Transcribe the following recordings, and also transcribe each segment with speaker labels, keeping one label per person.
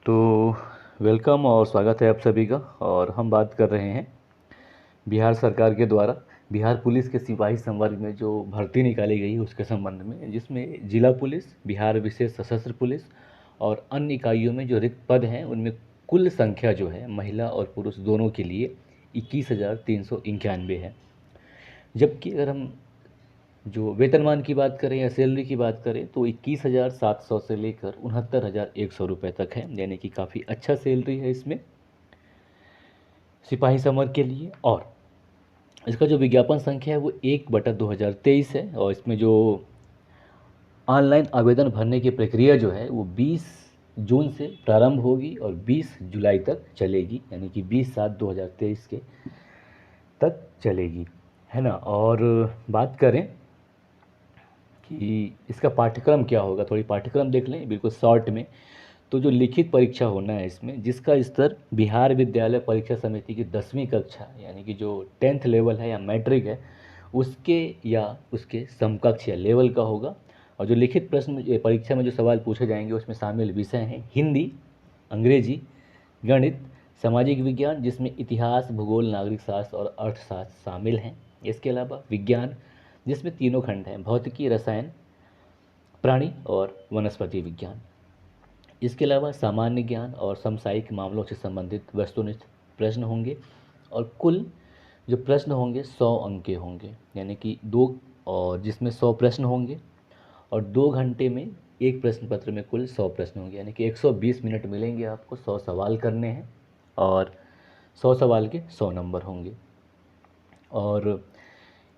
Speaker 1: तो वेलकम और स्वागत है आप सभी का। और हम बात कर रहे हैं बिहार सरकार के द्वारा बिहार पुलिस के सिपाही संवर्ग में जो भर्ती निकाली गई है उसके संबंध में, जिसमें जिला पुलिस, बिहार विशेष सशस्त्र पुलिस और अन्य इकाइयों में जो रिक्त पद हैं उनमें कुल संख्या जो है महिला और पुरुष दोनों के लिए 21,391 है। जबकि अगर हम जो वेतनमान की बात करें या सैलरी की बात करें तो 21,700 से लेकर 69,100 रुपये तक है, यानी कि काफ़ी अच्छा सैलरी है इसमें सिपाही समर के लिए। और इसका जो विज्ञापन संख्या है वो 1/2023 है। और इसमें जो ऑनलाइन आवेदन भरने की प्रक्रिया जो है वो 20 जून से प्रारंभ होगी और 20 जुलाई तक चलेगी, यानी कि 20/7/2023 के तक चलेगी, है ना। और बात करें कि इसका पाठ्यक्रम क्या होगा, थोड़ी पाठ्यक्रम देख लें बिल्कुल शॉर्ट में। तो जो लिखित परीक्षा होना है इसमें, जिसका स्तर बिहार विद्यालय परीक्षा समिति की 10वीं कक्षा यानी कि जो 10th लेवल है या मैट्रिक है उसके या उसके समकक्ष या लेवल का होगा। और जो लिखित प्रश्न परीक्षा में जो सवाल पूछे जाएंगे उसमें शामिल विषय हैं हिंदी, अंग्रेजी, गणित, सामाजिक विज्ञान जिसमें इतिहास, भूगोल, नागरिक शास्त्र और अर्थशास्त्र शामिल हैं। इसके अलावा विज्ञान जिसमें तीनों खंड हैं, भौतिकी, रसायन, प्राणी और वनस्पति विज्ञान। इसके अलावा सामान्य ज्ञान और समसामयिक मामलों से संबंधित वस्तुनिष्ठ प्रश्न होंगे। और कुल जो प्रश्न होंगे 100 अंक के होंगे, यानी कि जिसमें 100 प्रश्न होंगे और 2 घंटे में एक प्रश्न पत्र में कुल 100 प्रश्न होंगे, यानी कि 120 मिनट मिलेंगे आपको 100 सवाल करने हैं और 100 सवाल के 100 नंबर होंगे। और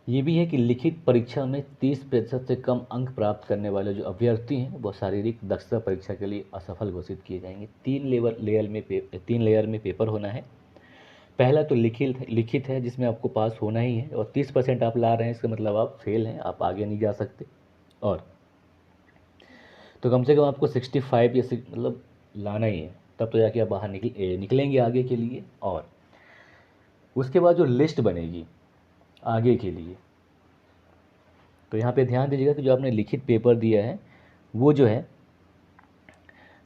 Speaker 1: ये भी है कि लिखित परीक्षा में 30% से कम अंक प्राप्त करने वाले जो अभ्यर्थी हैं वो शारीरिक दक्षता परीक्षा के लिए असफल घोषित किए जाएंगे। 3 लेयर में पेपर होना है। पहला तो लिखित है जिसमें आपको पास होना ही है, और 30% आप ला रहे हैं इसका मतलब आप फेल हैं, आप आगे नहीं जा सकते। और तो कम से कम आपको 65 या मतलब लाना ही है, तब तो जाके आप बाहर निकलेंगे आगे के लिए। और उसके बाद जो लिस्ट बनेगी आगे के लिए, तो यहाँ पे ध्यान दीजिएगा कि जो आपने लिखित पेपर दिया है वो जो है,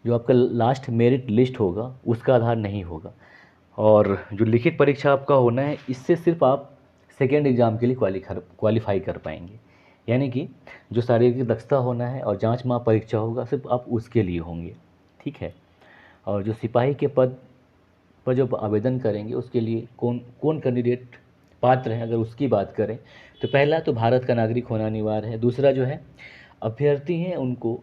Speaker 1: जो आपका लास्ट मेरिट लिस्ट होगा उसका आधार नहीं होगा। और जो लिखित परीक्षा आपका होना है इससे सिर्फ आप सेकेंड एग्ज़ाम के लिए क्वालिफाई कर पाएंगे, यानी कि जो शारीरिक दक्षता होना है और जांच माप परीक्षा होगा सिर्फ आप उसके लिए होंगे, ठीक है। और जो सिपाही के पद पर जो आवेदन करेंगे उसके लिए कौन कौन कैंडिडेट पात्र हैं, अगर उसकी बात करें तो पहला तो भारत का नागरिक होना अनिवार्य है। दूसरा जो है अभ्यर्थी हैं उनको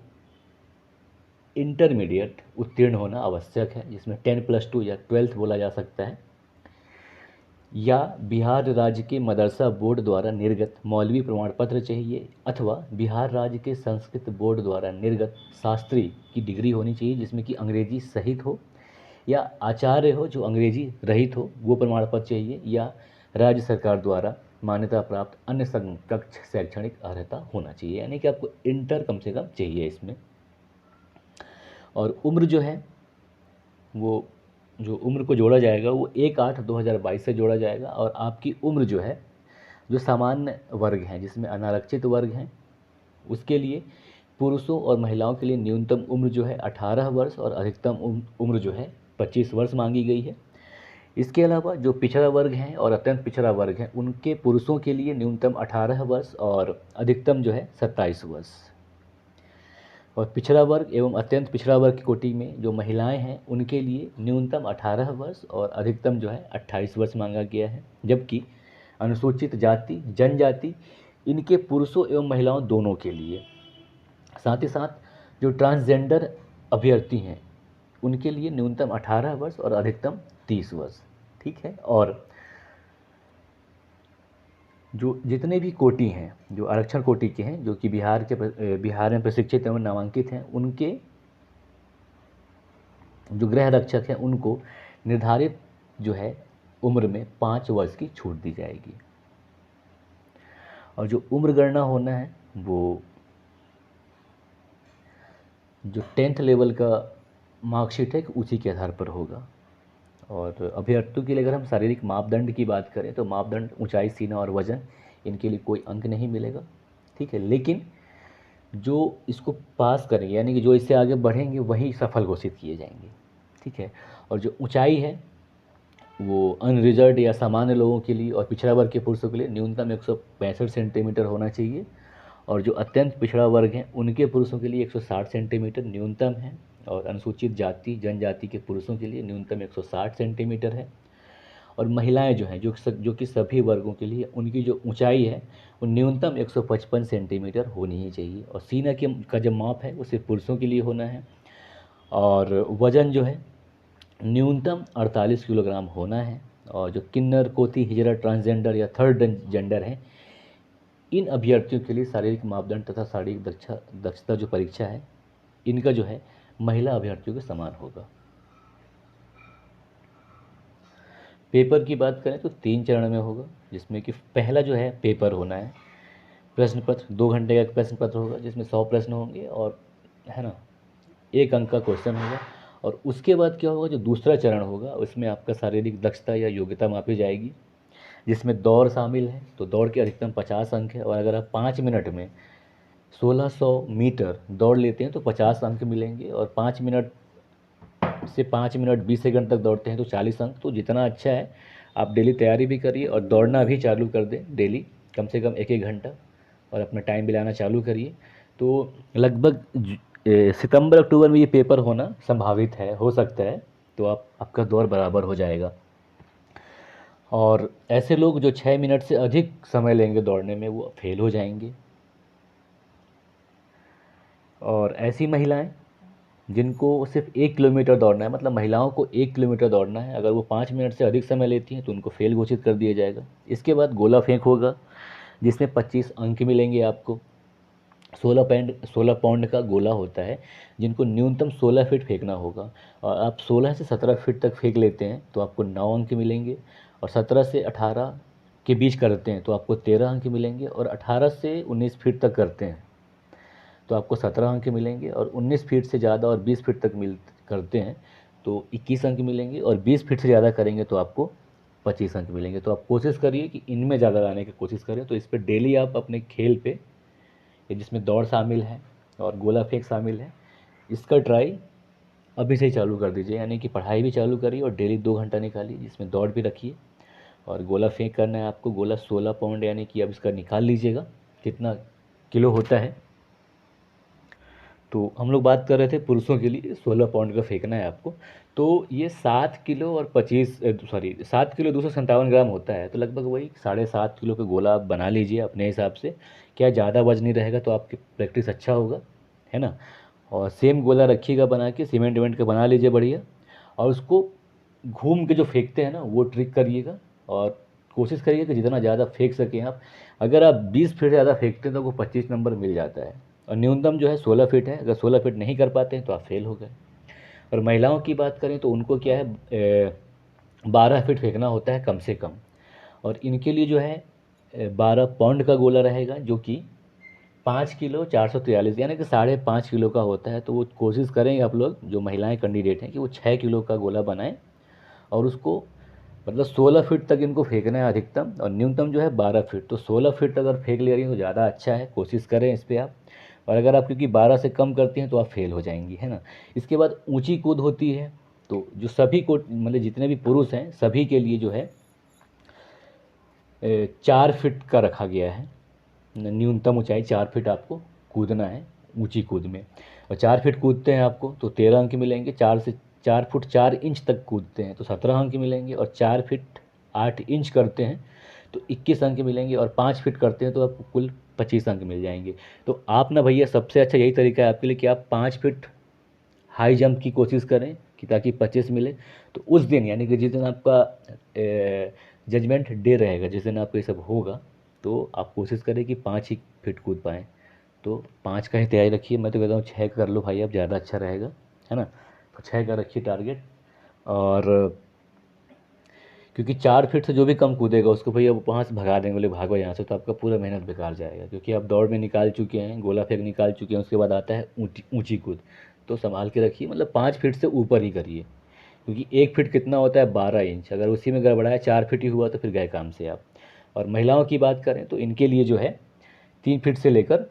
Speaker 1: इंटरमीडिएट उत्तीर्ण होना आवश्यक है, जिसमें 10+2 या 12th बोला जा सकता है, या बिहार राज्य के मदरसा बोर्ड द्वारा निर्गत मौलवी प्रमाण पत्र चाहिए, अथवा बिहार राज्य के संस्कृत बोर्ड द्वारा निर्गत शास्त्री की डिग्री होनी चाहिए जिसमें कि अंग्रेजी सहित हो, या आचार्य हो जो अंग्रेजी रहित हो वो प्रमाण पत्र चाहिए, या राज्य सरकार द्वारा मान्यता प्राप्त अन्य समकक्ष शैक्षणिक अर्हता होना चाहिए, यानी कि आपको इंटर कम से कम चाहिए इसमें। और उम्र जो है वो, जो उम्र को जोड़ा जाएगा वो 1/8/2022 से जोड़ा जाएगा। और आपकी उम्र जो है, जो सामान्य वर्ग हैं जिसमें अनारक्षित वर्ग हैं उसके लिए पुरुषों और महिलाओं के लिए न्यूनतम उम्र जो है 18 वर्ष और अधिकतम उम्र जो है 25 वर्ष मांगी गई है। इसके अलावा जो पिछड़ा वर्ग हैं और अत्यंत पिछड़ा वर्ग हैं उनके पुरुषों के लिए न्यूनतम 18 वर्ष और अधिकतम जो है 27 वर्ष। और पिछड़ा वर्ग एवं अत्यंत पिछड़ा वर्ग की कोटि में जो महिलाएं हैं उनके लिए न्यूनतम 18 वर्ष और अधिकतम जो है 28 वर्ष मांगा गया है। जबकि अनुसूचित जाति, जनजाति, इनके पुरुषों एवं महिलाओं दोनों के लिए, साथ ही साथ जो ट्रांसजेंडर अभ्यर्थी हैं उनके लिए न्यूनतम 18 वर्ष और अधिकतम 30 वर्ष, ठीक है। और जो जितने भी कोटि हैं, जो आरक्षण कोटि के हैं जो कि बिहार में प्रशिक्षित एवं नामांकित हैं, उनके जो गृह रक्षक हैं उनको निर्धारित जो है उम्र में 5 वर्ष की छूट दी जाएगी। और जो उम्र गणना होना है वो जो 10th लेवल का मार्कशीट है उसी के आधार पर होगा। और अभ्यर्थियों के लिए अगर हम शारीरिक मापदंड की बात करें तो मापदंड ऊंचाई, सीना और वजन, इनके लिए कोई अंक नहीं मिलेगा, ठीक है। लेकिन जो इसको पास करेंगे यानी कि जो इससे आगे बढ़ेंगे वही सफल घोषित किए जाएंगे, ठीक है। और जो ऊंचाई है वो अनरिजर्व्ड या सामान्य लोगों के लिए और पिछड़ा वर्ग के पुरुषों के लिए न्यूनतम 165 सेंटीमीटर होना चाहिए, और जो अत्यंत पिछड़ा वर्ग हैं उनके पुरुषों के लिए 160 सेंटीमीटर न्यूनतम है, और अनुसूचित जाति जनजाति के पुरुषों के लिए न्यूनतम 160 सेंटीमीटर है। और महिलाएं जो हैं जो कि सभी वर्गों के लिए उनकी जो ऊंचाई है वो न्यूनतम 155 सेंटीमीटर होनी ही चाहिए। और सीना के का जो माप है वो सिर्फ पुरुषों के लिए होना है। और वज़न जो है न्यूनतम 48 किलोग्राम होना है। और जो किन्नर कोती हिजड़ा ट्रांसजेंडर या थर्ड जेंडर हैं, इन अभ्यर्थियों के लिए शारीरिक मापदंड तथा शारीरिक दक्षता जो परीक्षा है इनका जो है महिला अभ्यर्थियों के समान होगा। पेपर की बात करें तो 3 चरण में होगा, जिसमें कि पहला जो है पेपर होना है, प्रश्न पत्र 2 घंटे का प्रश्न पत्र होगा जिसमें 100 प्रश्न होंगे और है ना 1 अंक का क्वेश्चन होगा। और उसके बाद क्या होगा, जो दूसरा चरण होगा उसमें आपका शारीरिक दक्षता या योग्यता मापी जाएगी, जिसमें दौड़ शामिल है। तो दौड़ के अधिकतम 50 अंक है, और अगर आप 5 मिनट में 1600 मीटर दौड़ लेते हैं तो 50 अंक मिलेंगे, और 5 मिनट से 5 मिनट 20 सेकंड तक दौड़ते हैं तो 40 अंक। तो जितना अच्छा है आप डेली तैयारी भी करिए और दौड़ना भी चालू कर दें डेली, कम से कम 1-1 घंटा, और अपना टाइम मिलाना चालू करिए। तो लगभग सितंबर अक्टूबर में ये पेपर होना संभावित है, हो सकता है। तो आपका दौर बराबर हो जाएगा। और ऐसे लोग जो 6 मिनट से अधिक समय लेंगे दौड़ने में वो फेल हो जाएंगे। और ऐसी महिलाएं जिनको सिर्फ 1 किलोमीटर दौड़ना है, मतलब महिलाओं को 1 किलोमीटर दौड़ना है, अगर वो 5 मिनट से अधिक समय लेती हैं तो उनको फेल घोषित कर दिया जाएगा। इसके बाद गोला फेंक होगा जिसमें 25 अंक मिलेंगे आपको। 16 पाउंड का गोला होता है जिनको न्यूनतम 16 फीट फेंकना होगा, और आप 16 से 17 फीट तक फेंक लेते हैं तो आपको 9 अंक मिलेंगे, और 17 से 18 के बीच करते हैं तो आपको 13 अंक मिलेंगे, और 18 से 19 फीट तक करते हैं तो आपको 17 अंक मिलेंगे, और 19 फीट से ज़्यादा और 20 फीट तक करते हैं तो 21 अंक मिलेंगे, और 20 फीट से ज़्यादा करेंगे तो आपको 25 अंक मिलेंगे। तो आप कोशिश करिए कि इनमें ज़्यादा लाने की कोशिश करें। तो इस पर डेली आप अपने खेल पे, जिसमें दौड़ शामिल है और गोला फेंक शामिल है, इसका ट्राई अभी से ही चालू कर दीजिए। यानी कि पढ़ाई भी चालू करिए और डेली 2 घंटा निकालिए जिसमें दौड़ भी रखिए। और गोला फेंक करना है आपको, गोला 16 पाउंड, यानी कि अब इसका निकाल लीजिएगा कितना किलो होता है। तो हम लोग बात कर रहे थे पुरुषों के लिए 16 पाउंड का फेंकना है आपको। तो ये 7 किलो और 7 किलो 257 ग्राम होता है, तो लगभग वही 7.5 किलो का गोला आप बना लीजिए अपने हिसाब से। क्या ज़्यादा वजन नहीं रहेगा तो आपकी प्रैक्टिस अच्छा होगा, है ना। और सेम गोला रखिएगा बना के, सीमेंट वेमेंट का बना लीजिए बढ़िया, और उसको घूम के जो फेंकते हैं ना वो ट्रिक करिएगा। और कोशिश करिए कि जितना ज़्यादा फेंक सकें आप। अगर आप 20 फीट ज़्यादा फेंकते हैं तो आपको 25 नंबर मिल जाता है, और न्यूनतम जो है 16 फीट है। अगर 16 फीट नहीं कर पाते हैं तो आप फेल हो गए। और महिलाओं की बात करें तो उनको क्या है, 12 फीट फेंकना होता है कम से कम, और इनके लिए जो है 12 पाउंड का गोला रहेगा जो कि 5 किलो 443 यानी कि 5.5 किलो का होता है। तो वो कोशिश करेंगे आप लोग जो महिलाएं कैंडिडेट हैं कि वो 6 किलो का गोला बनाएं, और उसको मतलब 16 फीट तक इनको फेंकना है अधिकतम, और न्यूनतम जो है 12 फीट। तो 16 फीट अगर फेंक ले रही हैं तो ज़्यादा अच्छा है, कोशिश करें इस पर आप। और अगर आप क्योंकि 12 से कम करती हैं तो आप फेल हो जाएंगी, है ना। इसके बाद ऊंची कूद होती है, तो जो सभी को मतलब जितने भी पुरुष हैं सभी के लिए जो है 4 फीट का रखा गया है। न्यूनतम ऊंचाई 4 फीट आपको कूदना है ऊंची कूद में, और 4 फीट कूदते हैं आपको तो 13 अंक मिलेंगे। 4 फुट 4 इंच तक कूदते हैं तो 17 अंक मिलेंगे, और 4 फीट 8 इंच करते हैं तो 21 अंक मिलेंगे, और 5 फीट करते हैं तो आपको कुल 25 अंक मिल जाएंगे। तो आप ना भैया सबसे अच्छा यही तरीका है आपके लिए कि आप 5 फीट हाई जंप की कोशिश करें कि ताकि 25 मिले। तो उस दिन यानी कि जिस दिन आपका जजमेंट डे रहेगा, जिस दिन आपको ये सब होगा, तो आप कोशिश करें कि 5 ही फीट कूद पाएँ। तो 5 का ही तैयारी रखिए, मैं तो कहता हूँ 6 कर लो भाई, अब ज़्यादा अच्छा रहेगा, है ना। तो 6 का रखिए टारगेट। और क्योंकि 4 फीट से जो भी कम कूदेगा उसको भैया वो वहाँ से भगा देंगे, बोले भागो यहाँ से, तो आपका पूरा मेहनत बेकार जाएगा। क्योंकि आप दौड़ में निकाल चुके हैं, गोला फेंक निकाल चुके हैं, उसके बाद आता है ऊंची कूद। तो संभाल के रखिए, मतलब 5 फीट से ऊपर ही करिए, क्योंकि 1 फीट कितना होता है 12 इंच, अगर उसी में गड़बड़ाया 4 फीट ही हुआ तो फिर गए काम से आप। और महिलाओं की बात करें तो इनके लिए जो है 3 फीट से लेकर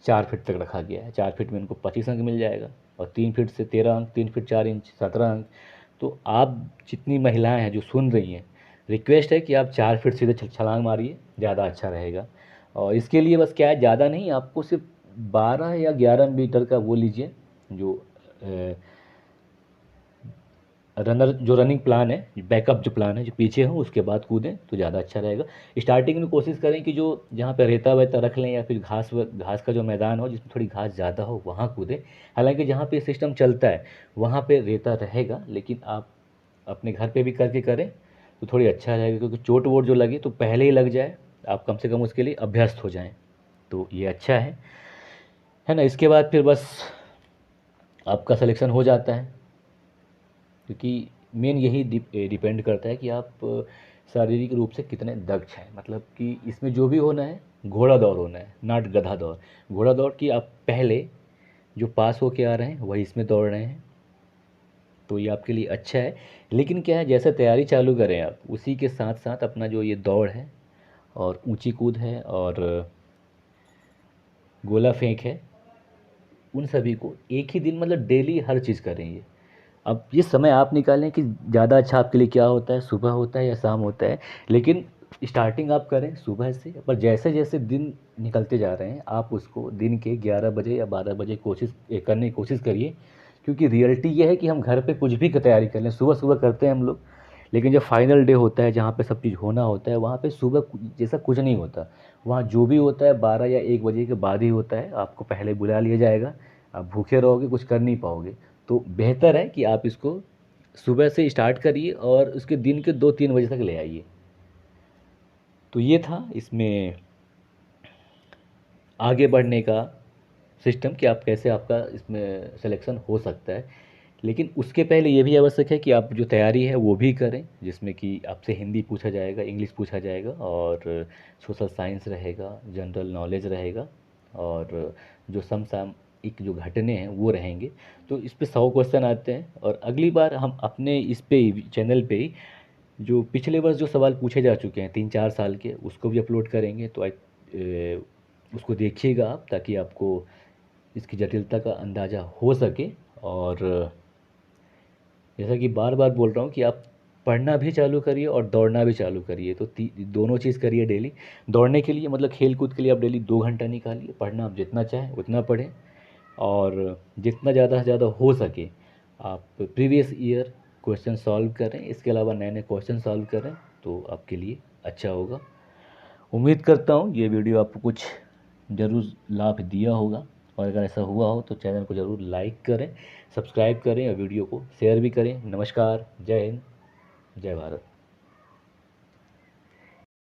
Speaker 1: 4 फीट तक रखा गया है। 4 फीट में इनको 25 अंक मिल जाएगा, और 3 फीट से 13 अंक, 3 फीट 4 इंच 17 अंक, तो आप जितनी महिलाएं हैं जो सुन रही हैं, रिक्वेस्ट है कि आप 4 फीट सीधे छलांग मारिए, ज़्यादा अच्छा रहेगा। और इसके लिए बस क्या है, ज़्यादा नहीं, आपको सिर्फ 12 या 11 मीटर का वो लीजिए, जो रनर, जो रनिंग प्लान है, बैकअप जो प्लान है, जो पीछे हो उसके बाद कूदें तो ज़्यादा अच्छा रहेगा। स्टार्टिंग में कोशिश करें कि जो जहाँ पे रेता वेता रख लें, या फिर घास का जो मैदान हो जिसमें थोड़ी घास ज़्यादा हो वहाँ कूदें। हालांकि जहाँ पे सिस्टम चलता है वहाँ पे रेता रहेगा, लेकिन आप अपने घर पे भी करके करें तो थोड़ी अच्छा रहेगा, क्योंकि चोट वोट जो लगे तो पहले ही लग जाए, आप कम से कम उसके लिए अभ्यस्त हो जाएं, तो ये अच्छा है ना। इसके बाद फिर बस आपका सिलेक्शन हो जाता है, क्योंकि मेन यही डिपेंड करता है कि आप शारीरिक रूप से कितने दक्ष हैं। मतलब कि इसमें जो भी होना है, घोड़ा दौड़ होना है, नाट गधा दौड़। घोड़ा दौड़ की आप पहले जो पास होके आ रहे हैं वही इसमें दौड़ रहे हैं, तो ये आपके लिए अच्छा है। लेकिन क्या है, जैसे तैयारी चालू करें आप, उसी के साथ साथ अपना जो ये दौड़ है और ऊंची कूद है और गोला फेंक है, उन सभी को एक ही दिन, मतलब डेली हर चीज़ करें ये। अब ये समय आप निकालें कि ज़्यादा अच्छा आपके लिए क्या होता है, सुबह होता है या शाम होता है। लेकिन स्टार्टिंग आप करें सुबह से, पर जैसे जैसे दिन निकलते जा रहे हैं आप उसको दिन के 11 बजे या 12 बजे करने की कोशिश करिए। क्योंकि रियलिटी ये है कि हम घर पे कुछ भी का तैयारी कर लें, सुबह सुबह करते हैं हम लोग, लेकिन जब फाइनल डे होता है जहाँ पे सब चीज़ होना होता है, वहाँ पे सुबह जैसा कुछ नहीं होता। वहाँ जो भी होता है 12 या 1 बजे के बाद ही होता है, आपको पहले बुला लिया जाएगा, आप भूखे रहोगे, कुछ कर नहीं पाओगे। तो बेहतर है कि आप इसको सुबह से स्टार्ट करिए और उसके दिन के 2-3 बजे तक ले आइए। तो ये था इसमें आगे बढ़ने का सिस्टम, कि आप कैसे, आपका इसमें सिलेक्शन हो सकता है। लेकिन उसके पहले ये भी आवश्यक है कि आप जो तैयारी है वो भी करें, जिसमें कि आपसे हिंदी पूछा जाएगा, इंग्लिश पूछा जाएगा, और सोशल साइंस रहेगा, जनरल नॉलेज रहेगा, और जो समसामयिक जो घटने हैं वो रहेंगे। तो इस पे 100 क्वेश्चन आते हैं, और अगली बार हम अपने इस पे ही, चैनल पे ही, जो पिछले वर्ष जो सवाल पूछे जा चुके हैं 3-4 साल के, उसको भी अपलोड करेंगे। तो उसको देखिएगा आप, ताकि आपको इसकी जटिलता का अंदाज़ा हो सके। और जैसा कि बार बार बोल रहा हूँ कि आप पढ़ना भी चालू करिए और दौड़ना भी चालू करिए, तो दोनों चीज़ करिए डेली। दौड़ने के लिए, मतलब खेल कूद के लिए, आप डेली 2 घंटा निकालिए। पढ़ना आप जितना चाहें उतना पढ़ें, और जितना ज़्यादा से ज़्यादा हो सके आप प्रीवियस ईयर क्वेश्चन सॉल्व करें, इसके अलावा नए नए क्वेश्चन सॉल्व करें, तो आपके लिए अच्छा होगा। उम्मीद करता हूँ ये वीडियो आपको कुछ ज़रूर लाभ दिया होगा, और अगर ऐसा हुआ हो तो चैनल को ज़रूर लाइक करें, सब्सक्राइब करें, और वीडियो को शेयर भी करें। नमस्कार, जय हिंद, जय भारत।